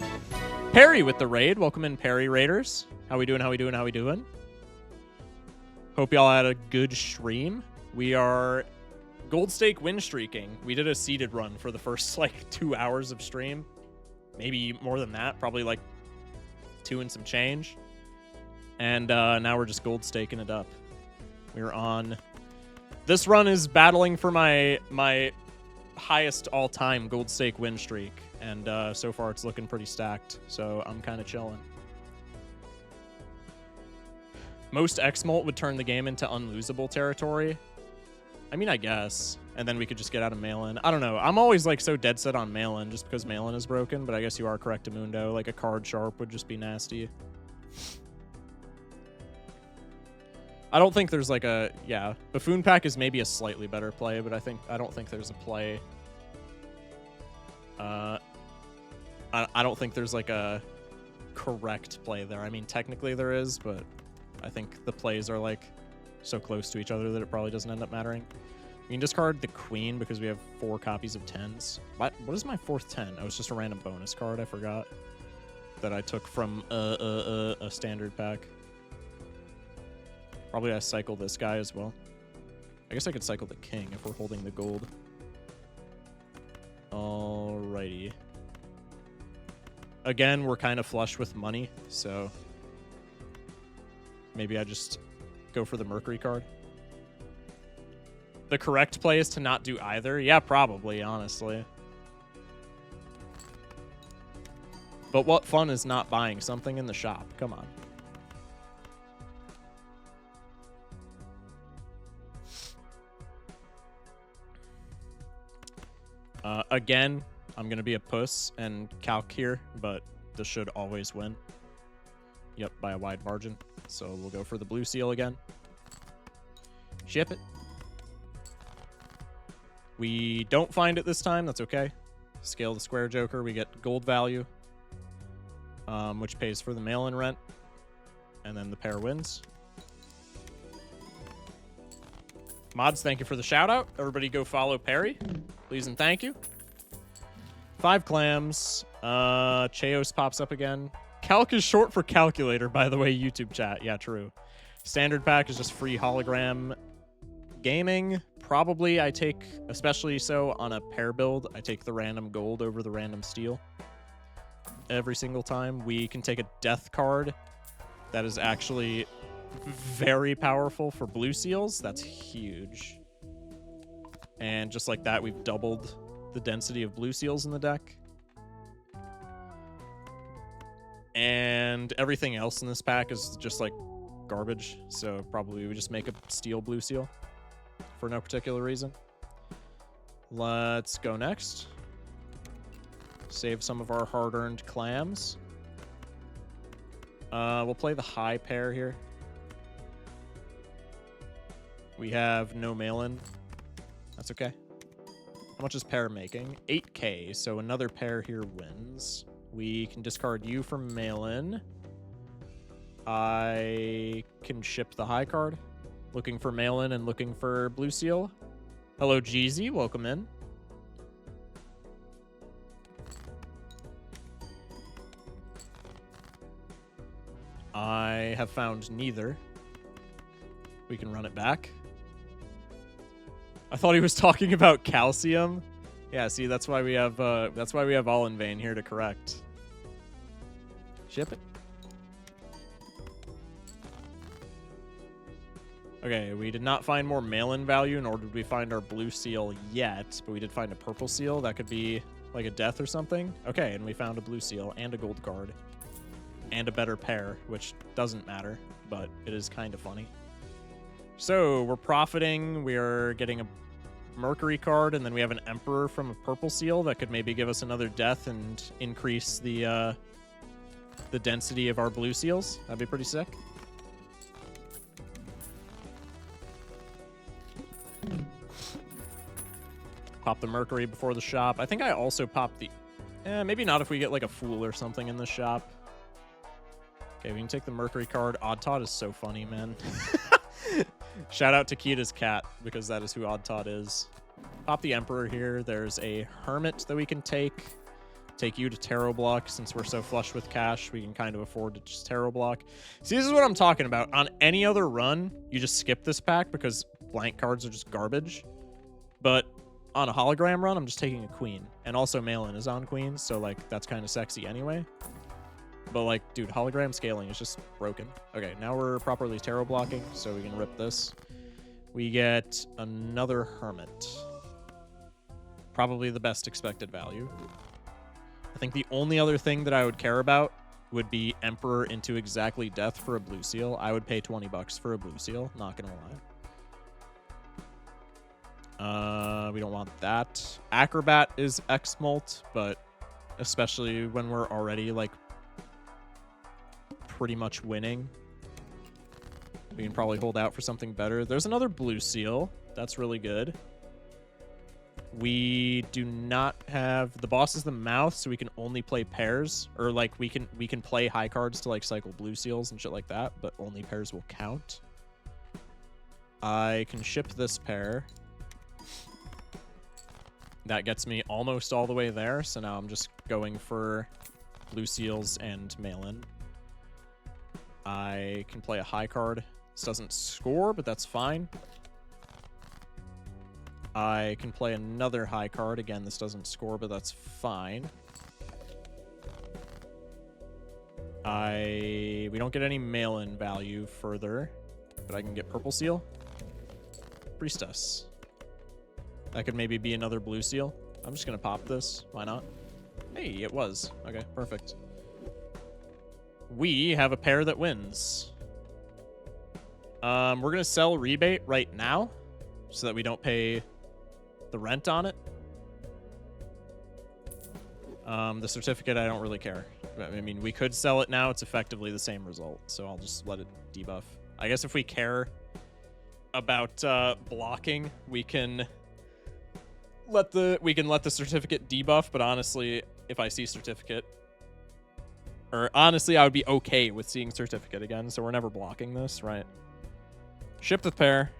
Perry with the raid. Welcome in, Perry Raiders. How we doing? How we doing? How we doing? Hope y'all had a good stream. We are gold stake win streaking. We did a seeded run for the first like 2 hours of stream. Maybe more than that. Probably like 2 and some change. And now we're just gold staking it up. We're on... This run is battling for my highest all-time gold stake win streak, and so far it's looking pretty stacked, so I'm kind of chilling. Most X-Molt would turn the game into unlosable territory. I mean, I guess. And then we could just get out of mail-in. I don't know. I'm always like so dead set on mail-in just because mail-in is broken, but I guess you are correct, Amundo. Like a card sharp would just be nasty. I don't think there's like a... Yeah, Buffoon Pack is maybe a slightly better play, but I don't think there's a play... I don't think there's like a correct play there. I mean, technically there is, but I think the plays are like so close to each other that it probably doesn't end up mattering. We can discard the Queen because we have 4 copies of 10s. What is my 4th 10? Oh, it's just a random bonus card. I forgot that I took from a standard pack. Probably I cycle this guy as well. I guess I could cycle the King if we're holding the gold. Alrighty. Again, we're kind of flush with money, so maybe I just go for the Mercury card. The correct play is to not do either. Yeah, probably, honestly. But what fun is not buying something in the shop? Come on. Again, I'm going to be a puss and calc here, but this should always win. Yep, by a wide margin. So we'll go for the blue seal again. Ship it. We don't find it this time. That's okay. Scale the square joker. We get gold value, which pays for the mail-in rent. And then the pair wins. Mods, thank you for the shout-out. Everybody go follow Perry. Please and thank you. 5 clams. Chaos pops up again. Calc is short for calculator, by the way, YouTube chat. Yeah, true. Standard pack is just free hologram gaming. Probably I take, especially so on a pair build, I take the random gold over the random steel. Every single time. We can take a death card that is actually very powerful for blue seals. That's huge. And just like that, we've doubled the density of blue seals in the deck. And everything else in this pack is just like garbage. So probably we just make a steel blue seal for no particular reason. Let's go next. Save some of our hard-earned clams. We'll play the high pair here. We have no mail-in. That's okay. How much is pair making? 8K, so another pair here wins. We can discard you from mail-in. I can ship the high card. Looking for mail-in and looking for blue seal. Hello, Jeezy. Welcome in. I have found neither. We can run it back. I thought he was talking about calcium. Yeah, see, that's why we have all in vain here to correct. Ship it. Okay, we did not find more mail-in value, nor did we find our blue seal yet, but we did find a purple seal. That could be like a death or something. Okay, and we found a blue seal and a gold card and a better pair, which doesn't matter, but it is kind of funny. So we're profiting. We are getting a Mercury card, and then we have an Emperor from a purple seal that could maybe give us another death and increase the density of our blue seals. That'd be pretty sick. Pop the Mercury before the shop. I think I also popped the... maybe not if we get like a Fool or something in the shop. Okay, we can take the Mercury card. Odd Todd is so funny, man. Shout out to Kita's cat, because that is who Odd Todd is. Pop the Emperor here. There's a Hermit that we can take. Take you to Tarot Block. Since we're so flush with cash, we can kind of afford to just Tarot Block. See, this is what I'm talking about. On any other run, you just skip this pack because blank cards are just garbage. But on a hologram run, I'm just taking a Queen. And also Mail-In is on Queen, so like that's kind of sexy anyway. But like, dude, hologram scaling is just broken. Okay, now we're properly tarot blocking, so we can rip this. We get another Hermit. Probably the best expected value. I think the only other thing that I would care about would be Emperor into exactly death for a blue seal. I would pay 20 bucks for a blue seal, not gonna lie. We don't want that. Acrobat is X-Molt, but especially when we're already like pretty much winning, we can probably hold out for something better. There's another blue seal. That's really good. We do not have... The boss is the mouth, so we can only play pairs. Or, like, we can play high cards to, like, cycle blue seals and shit like that, but only pairs will count. I can ship this pair. That gets me almost all the way there, so now I'm just going for blue seals and mail-in. I can play a high card. This doesn't score, but that's fine. I can play another high card. Again, this doesn't score, but that's fine. We don't get any mail-in value further, but I can get purple seal. Priestess. That could maybe be another blue seal. I'm just going to pop this. Why not? Hey, it was. Okay, perfect. We have a pair that wins. We're going to sell Rebate right now so that we don't pay the rent on it. The certificate, I don't really care. I mean, we could sell it now. It's effectively the same result, so I'll just let it debuff. I guess if we care about blocking, we can let the certificate debuff, but honestly, if I see certificate, or honestly, I would be okay with seeing certificate again, so we're never blocking this, right? Ship the pair.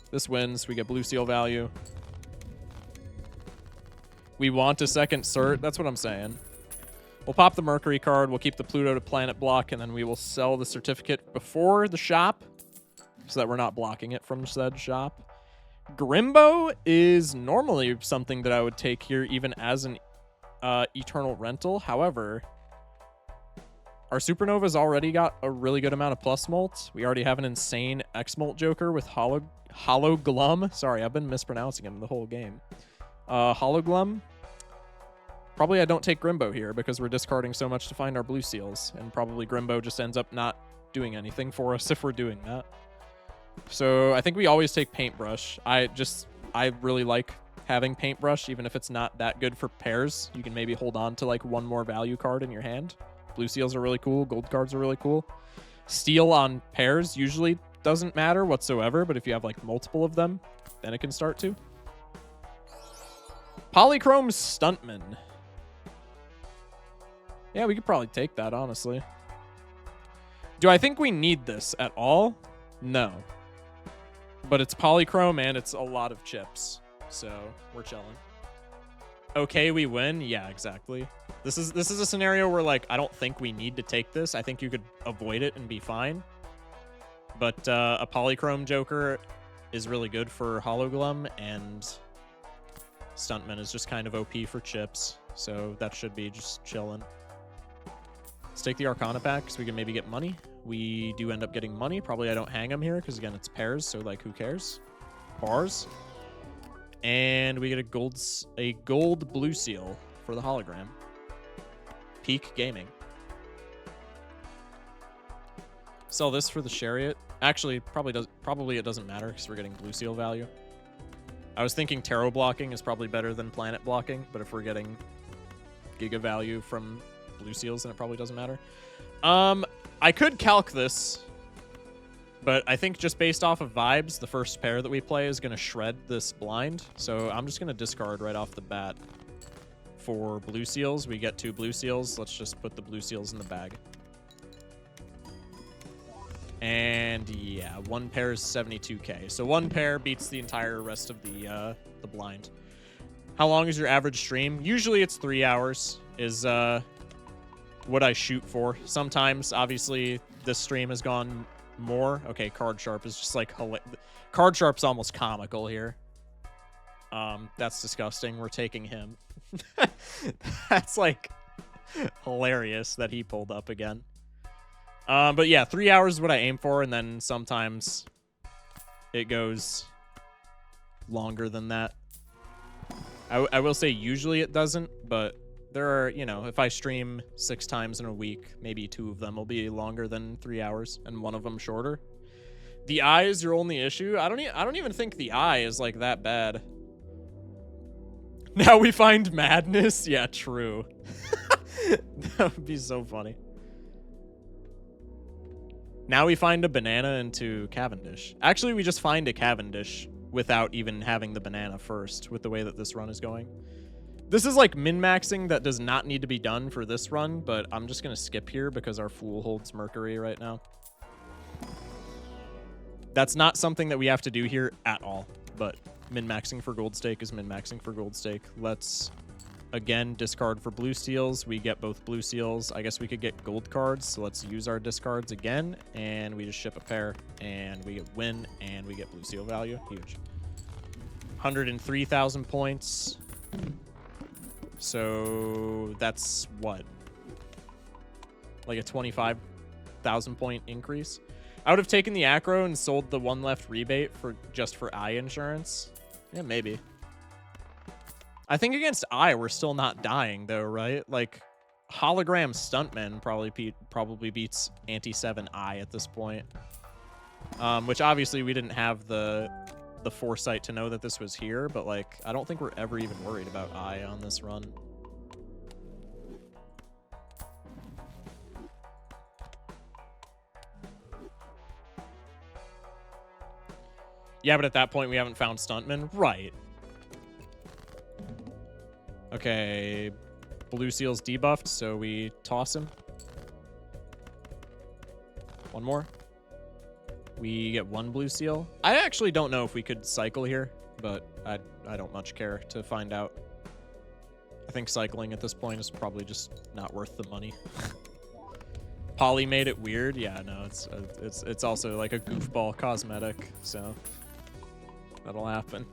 This wins. We get blue seal value. We want a second cert. That's what I'm saying. We'll pop the Mercury card. We'll keep the Pluto to planet block, and then we will sell the certificate before the shop so that we're not blocking it from said shop. Grimbo is normally something that I would take here even as an eternal rental. However, our Supernova's already got a really good amount of plus molt. We already have an insane X-Molt Joker with Hollow Glum. Sorry, I've been mispronouncing him the whole game. Hollow Glum. Probably I don't take Grimbo here because we're discarding so much to find our blue seals, and probably Grimbo just ends up not doing anything for us if we're doing that. So I think we always take Paintbrush. I really like having Paintbrush, even if it's not that good for pairs. You can maybe hold on to like one more value card in your hand. Blue seals are really cool. Gold cards are really cool. Steal on pairs usually doesn't matter whatsoever, but if you have like multiple of them, then it can start to. Polychrome Stuntman. Yeah, we could probably take that, honestly. Do I think we need this at all? No. But it's polychrome and it's a lot of chips, so we're chilling. Okay, we win? Yeah, exactly. This is a scenario where, like, I don't think we need to take this. I think you could avoid it and be fine. But a polychrome Joker is really good for Hologlum, and Stuntman is just kind of OP for chips, so that should be just chilling. Let's take the Arcana back so we can maybe get money. We do end up getting money. Probably I don't hang them here because, again, it's pairs, so, like, who cares? Bars. And we get a gold blue seal for the hologram. Peak Gaming. Sell this for the Chariot. Actually, probably it doesn't matter because we're getting blue seal value. I was thinking tarot blocking is probably better than planet blocking, but if we're getting giga value from blue seals, then it probably doesn't matter. I could calc this, but I think just based off of vibes, the first pair that we play is going to shred this blind. So I'm just going to discard right off the bat for blue seals. We get 2 blue seals. Let's just put the blue seals in the bag. And yeah, 1 pair is 72k. So 1 pair beats the entire rest of the blind. How long is your average stream? Usually it's 3 hours is what I shoot for. Sometimes, obviously, this stream has gone more. Okay, Card Sharp is just like... Card Sharp's almost comical here. That's disgusting. We're taking him. That's, like, hilarious that he pulled up again. But yeah, 3 hours is what I aim for, and then sometimes it goes longer than that. I will say usually it doesn't, but there are, you know, if I stream 6 times in a week, maybe 2 of them will be longer than 3 hours, and 1 of them shorter. The eye is your only issue? I don't even think the eye is, like, that bad. Now we find madness? Yeah, true. That would be so funny. Now we find a banana into Cavendish. Actually, we just find a Cavendish without even having the banana first, with the way that this run is going. This is like min-maxing that does not need to be done for this run, but I'm just going to skip here because our Fool holds Mercury right now. That's not something that we have to do here at all, but min-maxing for gold stake is min-maxing for gold stake. Let's, again, discard for blue seals. We get both blue seals. I guess we could get gold cards, so let's use our discards again, and we just ship a pair, and we get win, and we get blue seal value. Huge. 103,000 points. So that's what? Like a 25,000 point increase? I would have taken the acro and sold the 1 left rebate for just for eye insurance. Yeah, maybe. I think against eye, we're still not dying though, right? Like hologram stuntman probably beats anti-7 eye at this point. Which obviously we didn't have the foresight to know that this was here, but like I don't think we're ever even worried about eye on this run. Yeah, but at that point, we haven't found Stuntman. Right. Okay. Blue Seal's debuffed, so we toss him. One more. We get one Blue Seal. I actually don't know if we could cycle here, but I don't much care to find out. I think cycling at this point is probably just not worth the money. Polly made it weird. Yeah, no, it's also like a goofball cosmetic, so that'll happen.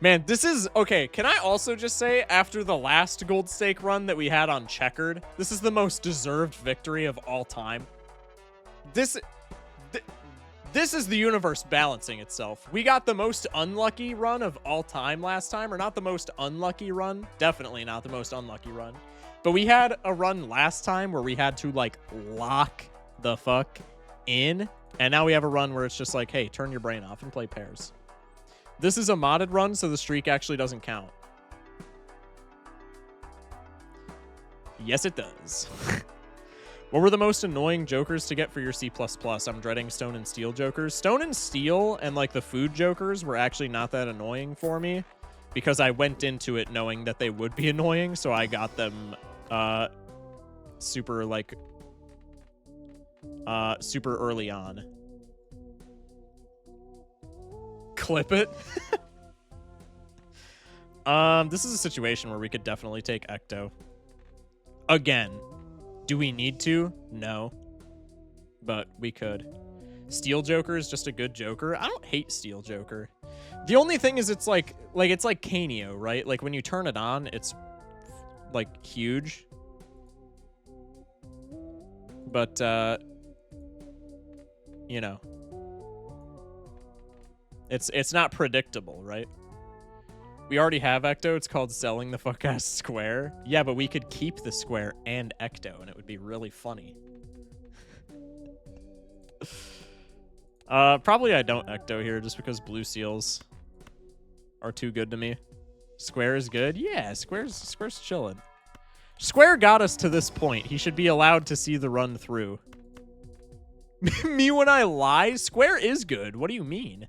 Man, this is okay. Can I also just say, after the last gold stake run that we had on Checkered, this is the most deserved victory of all time. This is the universe balancing itself. We got the most unlucky run of all time last time, or not the most unlucky run. Definitely not the most unlucky run. But we had a run last time where we had to, like, lock the fuck in. And now we have a run where it's just like, hey, turn your brain off and play pairs. This is a modded run, so the streak actually doesn't count. Yes, it does. What were the most annoying jokers to get for your C++? I'm dreading Stone and Steel jokers. Stone and Steel and, like, the food jokers were actually not that annoying for me because I went into it knowing that they would be annoying, so I got them super, like, super early on. Clip it. This is a situation where we could definitely take Ecto. Again, do we need to? No. But we could. Steel Joker is just a good Joker. I don't hate Steel Joker. The only thing is it's like Canio, right? Like when you turn it on, it's like huge. But you know, it's not predictable, right? We already have Ecto. It's called Selling the Fuck Ass Square. Yeah, but we could keep the Square and Ecto, and it would be really funny. Probably I don't Ecto here just because Blue Seals are too good to me. Square is good? Yeah, Square's chilling. Square got us to this point. He should be allowed to see the run through. Me when I lie? Square is good. What do you mean?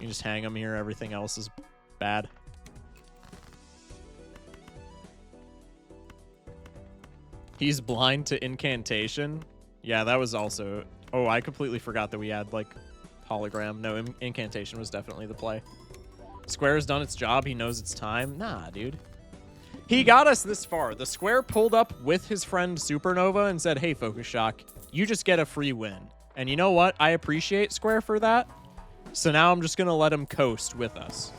You just hang him here. Everything else is bad. He's blind to incantation. Yeah, that was also... Oh, I completely forgot that we had, like, hologram. No, incantation was definitely the play. Square has done its job. He knows it's time. Nah, dude. He got us this far. The Square pulled up with his friend Supernova and said, hey, Focus Shock, you just get a free win. And you know what? I appreciate Square for that. So now I'm just going to let him coast with us.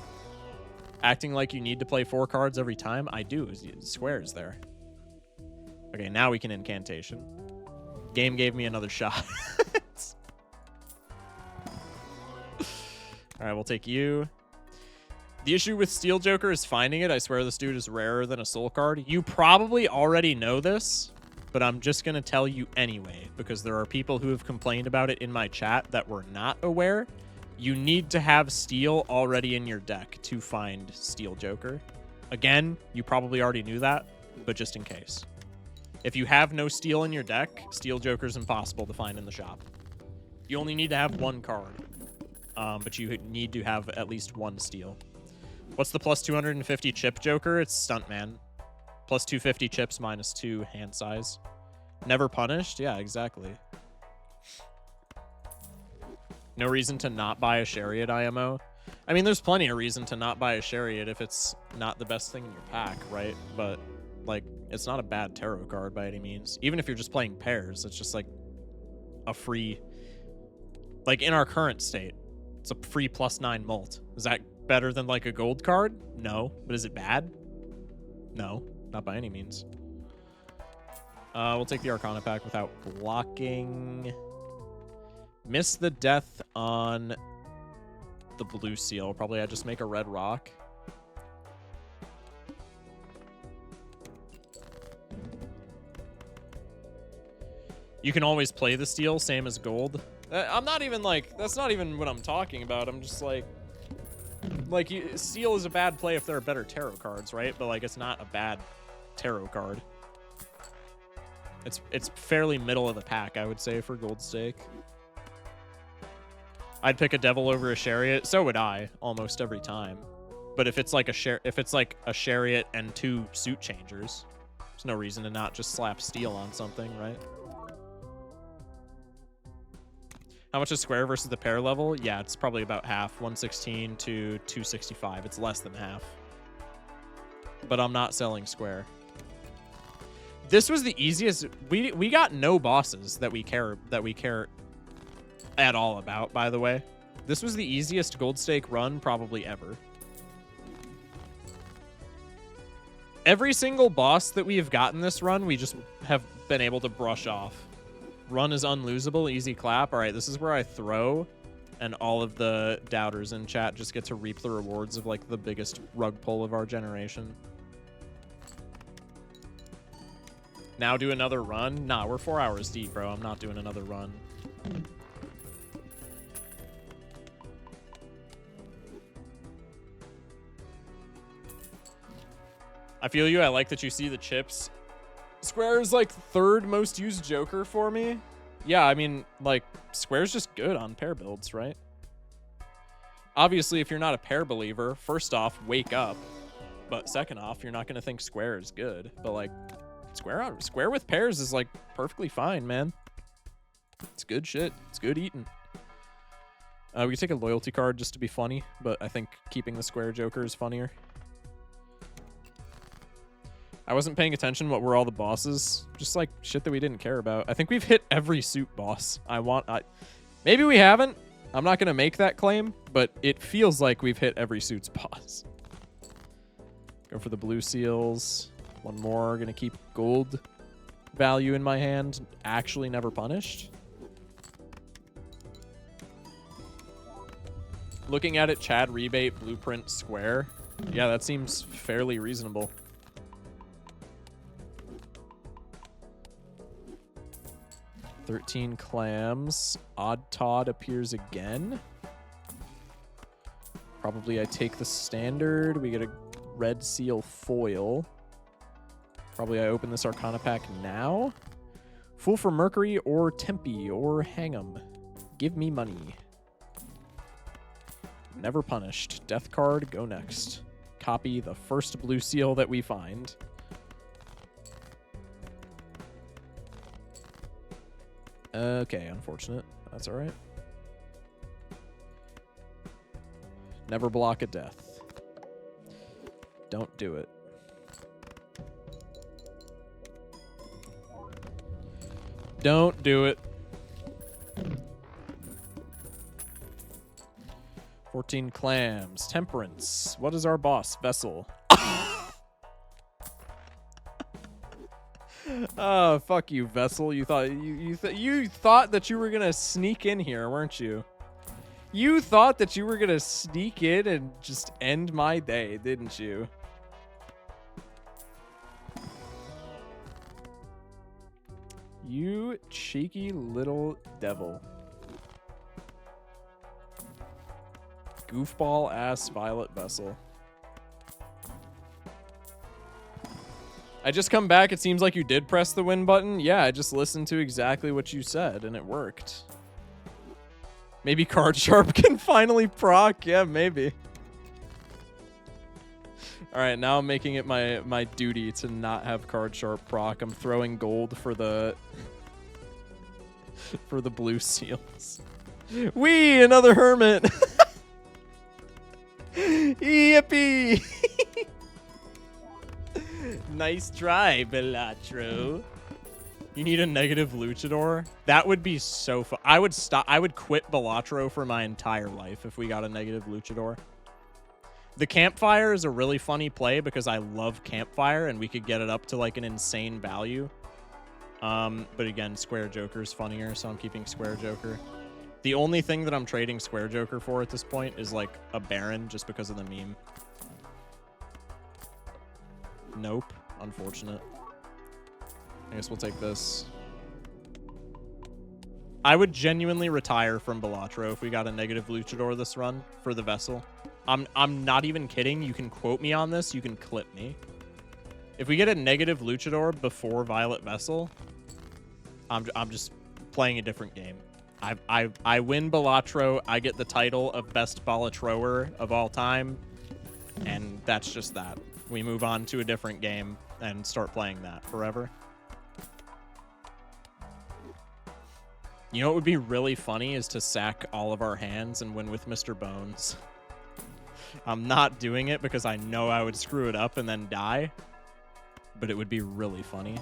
Acting like you need to play 4 cards every time? I do. Square is there. Okay, now we can incantation. Game gave me another shot. Alright, we'll take you. The issue with Steel Joker is finding it. I swear this dude is rarer than a soul card. You probably already know this, but I'm just going to tell you anyway, because there are people who have complained about it in my chat that were not aware. You need to have Steel already in your deck to find Steel Joker. Again, you probably already knew that, but just in case. If you have no Steel in your deck, Steel Joker's impossible to find in the shop. You only need to have 1 card, but you need to have at least 1 Steel. What's the plus 250 chip Joker? It's Stuntman. Plus 250 chips minus 2 hand size. Never punished? Yeah, exactly. No reason to not buy a Chariot IMO. I mean, there's plenty of reason to not buy a Chariot if it's not the best thing in your pack, right? But, like, it's not a bad tarot card by any means. Even if you're just playing pairs, it's just, like, a free... Like, in our current state, it's a free +9 mult. Is that better than, like, a gold card? No. But is it bad? No. Not by any means. We'll take the Arcana pack without blocking... Miss the death on the Blue Seal. Probably I just make a red rock. You can always play the Steel, same as gold. I'm not even like, that's not even what I'm talking about. I'm just like Steel is a bad play if there are better tarot cards, right? But like, it's not a bad tarot card. It's fairly middle of the pack, I would say, for gold stake. I'd pick a devil over a chariot. So would I, almost every time. But if it's like a chariot and 2 suit changers, there's no reason to not just slap steel on something, right? How much is square versus the pair level? Yeah, it's probably about half, 116 to 265. It's less than half. But I'm not selling square. This was the easiest. We got no bosses that we care at all about, by the way. This was the easiest gold stake run probably ever. Every single boss that we have gotten this run, we just have been able to brush off. Run is unlosable, easy clap. All right, this is where I throw, and all of the doubters in chat just get to reap the rewards of like the biggest rug pull of our generation. Now do another run? Nah, we're 4 hours deep, bro. I'm not doing another run. I feel you. I like that you see the chips. Square is like 3rd most used Joker for me. Yeah, I mean, like, Square's just good on pair builds, right? Obviously, if you're not a pair believer, first off, wake up. But second off, you're not going to think Square is good. But, like, Square with pairs is, like, perfectly fine, man. It's good shit. It's good eating. We could take a loyalty card just to be funny, but I think keeping the Square Joker is funnier. I wasn't paying attention. What were all the bosses? Just like shit that we didn't care about. I think we've hit every suit boss. Maybe we haven't. I'm not going to make that claim, but it feels like we've hit every suit's boss. Go for the blue seals. One more. Going to keep gold value in my hand. Actually never punished. Looking at it, Chad, rebate, blueprint, square. Yeah, that seems fairly reasonable. $13 clams. Odd Todd appears again. Probably I take the standard. We get a red seal foil. Probably I open this Arcana pack now. Fool for Mercury or Tempe or Hang'em. Give me money. Never punished. Death card, go next. Copy the first blue seal that we find. Okay, unfortunate. That's all right. Never block a death. Don't do it. Don't do it. 14 clams. Temperance. What is our boss? Vessel. Oh, fuck you, Vessel. You thought you thought that you were gonna sneak in here, weren't you? You thought that you were gonna sneak in and just end my day, didn't you? You cheeky little devil. Goofball ass Violet Vessel. I just come back. It seems like you did press the win button. Yeah, I just listened to exactly what you said, and it worked. Maybe Card Sharp can finally proc. Yeah, maybe. All right, now I'm making it my duty to not have Card Sharp proc. I'm throwing gold for the for the blue seals. Wee, another hermit. Yippee! Nice try, Belatro. You need a negative luchador? That would be so fun. I would quit Belatro for my entire life if we got a negative luchador. The campfire is a really funny play because I love campfire and we could get it up to like an insane value. But again, Square Joker is funnier, so I'm keeping Square Joker. The only thing that I'm trading Square Joker for at this point is like a Baron just because of the meme. Nope. Unfortunate. I guess we'll take this. I would genuinely retire from Belatro if we got a negative luchador this run for the Vessel. I'm not even kidding. You can quote me on this. You can clip me. If we get a negative luchador before Violet Vessel, I'm just playing a different game. I win Balatro. I get the title of best Balatroer of all time, and that's just that. We move on to a different game and start playing that forever. You know what would be really funny is to sack all of our hands and win with Mr. Bones. I'm not doing it because I know I would screw it up and then die, but it would be really funny.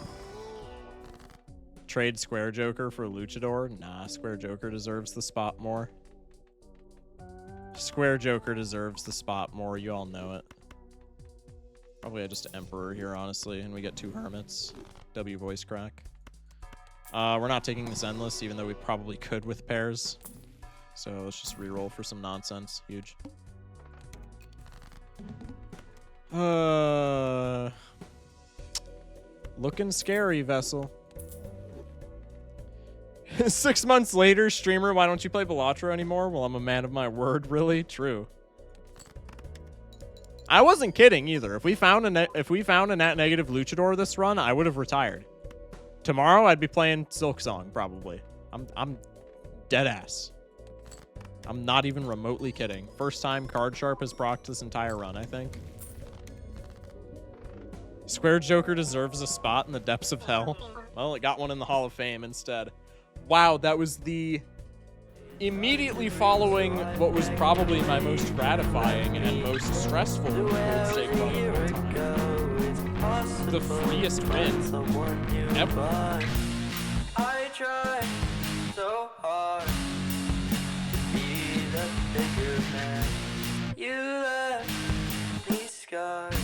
Trade Square Joker for Luchador? Nah, Square Joker deserves the spot more. Square Joker deserves the spot more, you all know it. Probably just Emperor here, honestly, and we get 2 Hermits. W voice crack. We're not taking this Endless, even though we probably could with pairs. So let's just reroll for some nonsense. Huge. Looking scary, Vessel. 6 months later, streamer, why don't you play Balatro anymore? Well, I'm a man of my word, really? True. I wasn't kidding either. If we found a net negative Luchador this run, I would have retired. Tomorrow, I'd be playing Silksong, probably. I'm dead ass. I'm not even remotely kidding. First time Card Sharp has procced this entire run, I think. Square Joker deserves a spot in the depths of hell. Well, it got one in the Hall of Fame instead. Wow, that was the immediately following what was probably my most gratifying and most stressful gold stake run of all time. The freest win ever. I try so hard to be the bigger man. You left me scarred.